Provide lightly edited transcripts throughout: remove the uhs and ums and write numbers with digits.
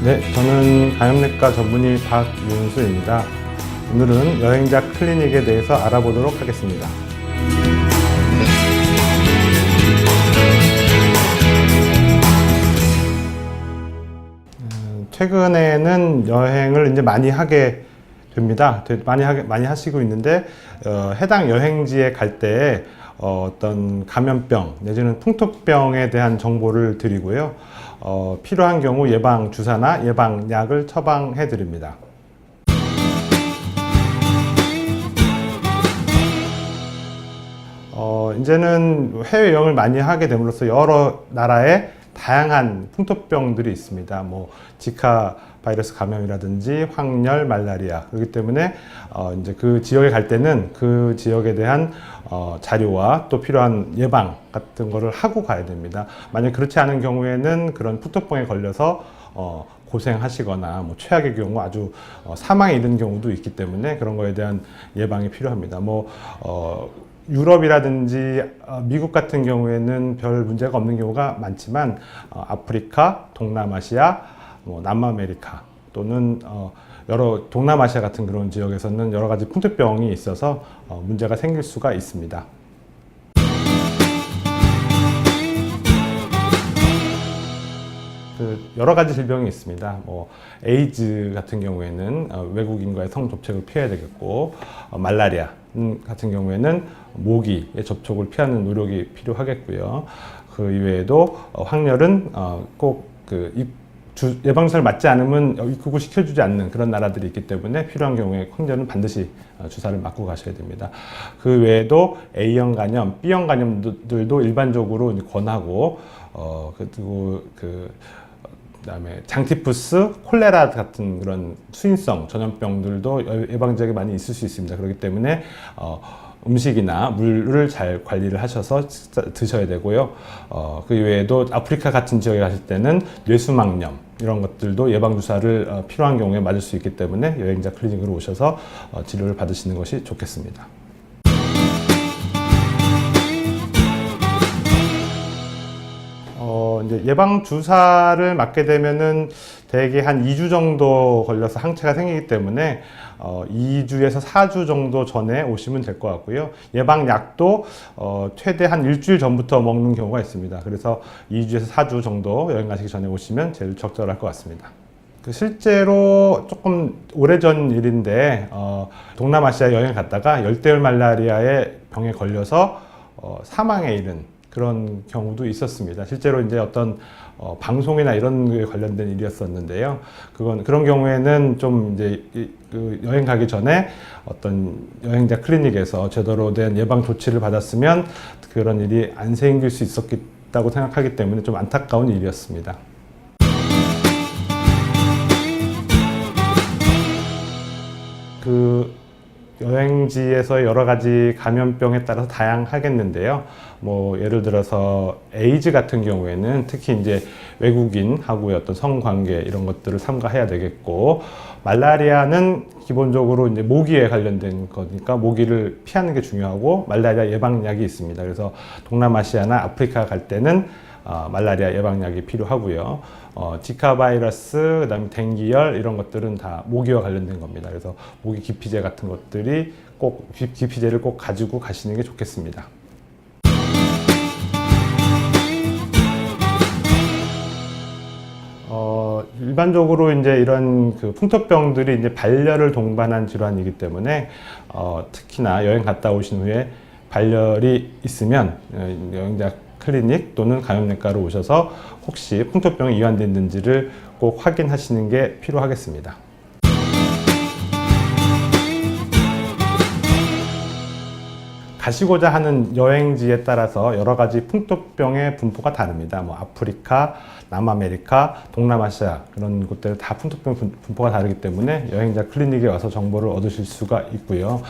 네, 저는 감염내과 전문의 박윤수입니다. 오늘은 여행자 클리닉에 대해서 알아보도록 하겠습니다. 최근에는 여행을 이제 많이 하게 됩니다. 많이 하시고 있는데, 해당 여행지에 갈 때 어떤 감염병 내지는 풍토병에 대한 정보를 드리고요. 필요한 경우 예방 주사나 예방약을 처방해 드립니다. 이제는 해외여행을 많이 하게 됨으로써 여러 나라의 다양한 풍토병들이 있습니다. 뭐 지카 바이러스 감염이라든지 황열, 말라리아. 그렇기 때문에 이제 그 지역에 갈 때는 그 지역에 대한 자료와 또 필요한 예방 같은 거를 하고 가야 됩니다. 만약 그렇지 않은 경우에는 그런 풍토병에 걸려서 고생하시거나 뭐 최악의 경우 아주 사망에 이르는 경우도 있기 때문에 그런 거에 대한 예방이 필요합니다. 유럽이라든지 미국 같은 경우에는 별 문제가 없는 경우가 많지만 아프리카, 동남아시아, 남아메리카 또는 여러 동남아시아 같은 그런 지역에서는 여러 가지 풍토병이 있어서 문제가 생길 수가 있습니다. 여러 가지 질병이 있습니다. 에이즈 같은 경우에는 외국인과의 성접촉을 피해야 되겠고, 말라리아 같은 경우에는 모기의 접촉을 피하는 노력이 필요하겠고요. 그 이외에도 황열은 꼭 예방주사를 맞지 않으면 입국을 시켜주지 않는 그런 나라들이 있기 때문에 필요한 경우에 황열은 반드시 주사를 맞고 가셔야 됩니다. 그 외에도 A형 간염, B형 간염들도 일반적으로 권하고, 그리고 그다음에 장티푸스, 콜레라 같은 그런 수인성 전염병들도 예방적이 많이 있을 수 있습니다. 그렇기 때문에 음식이나 물을 잘 관리를 하셔서 드셔야 되고요. 그 외에도 아프리카 같은 지역에 가실 때는 뇌수막염 이런 것들도 예방주사를 필요한 경우에 맞을 수 있기 때문에 여행자 클리닉으로 오셔서 치료를 받으시는 것이 좋겠습니다. 이제 예방 주사를 맞게 되면은 대개 한 2주 정도 걸려서 항체가 생기기 때문에 2주에서 4주 정도 전에 오시면 될 것 같고요. 예방약도 최대 한 일주일 전부터 먹는 경우가 있습니다. 그래서 2주에서 4주 정도 여행 가시기 전에 오시면 제일 적절할 것 같습니다. 실제로 조금 오래전 일인데 동남아시아 여행 갔다가 열대열 말라리아의 병에 걸려서 사망에 이른 그런 경우도 있었습니다. 실제로 이제 어떤 방송이나 이런 거에 관련된 일이었었는데요. 그런 경우에는 좀 이제 여행 가기 전에 어떤 여행자 클리닉에서 제대로 된 예방 조치를 받았으면 그런 일이 안 생길 수 있었다고 생각하기 때문에 좀 안타까운 일이었습니다. 여행지에서 여러 가지 감염병에 따라서 다양하겠는데요. 예를 들어서 에이즈 같은 경우에는 특히 이제 외국인하고의 어떤 성관계 이런 것들을 삼가해야 되겠고, 말라리아는 기본적으로 이제 모기에 관련된 거니까 모기를 피하는 게 중요하고 말라리아 예방약이 있습니다. 그래서 동남아시아나 아프리카 갈 때는 말라리아 예방약이 필요하고요. 지카 바이러스, 그다음에 댕기열 이런 것들은 다 모기와 관련된 겁니다. 그래서 모기 기피제 같은 것들이 기피제를 꼭 가지고 가시는 게 좋겠습니다. 일반적으로 이제 이런 풍토병들이 이제 발열을 동반한 질환이기 때문에 특히나 여행 갔다 오신 후에 발열이 있으면 여행자 클리닉 또는 감염내과로 오셔서 혹시 풍토병이 이완됐는지를 꼭 확인하시는 게 필요하겠습니다. 가시고자 하는 여행지에 따라서 여러 가지 풍토병의 분포가 다릅니다. 아프리카, 남아메리카, 동남아시아 그런 곳들 다 풍토병 분포가 다르기 때문에 여행자 클리닉에 와서 정보를 얻으실 수가 있고요.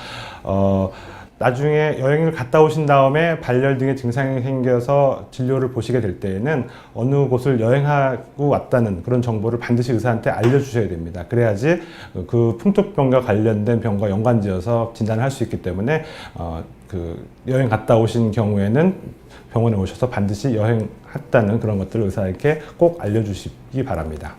나중에 여행을 갔다 오신 다음에 발열 등의 증상이 생겨서 진료를 보시게 될 때에는 어느 곳을 여행하고 왔다는 그런 정보를 반드시 의사한테 알려주셔야 됩니다. 그래야지 그 풍토병과 관련된 병과 연관지어서 진단을 할 수 있기 때문에 여행 갔다 오신 경우에는 병원에 오셔서 반드시 여행했다는 그런 것들을 의사에게 꼭 알려주시기 바랍니다.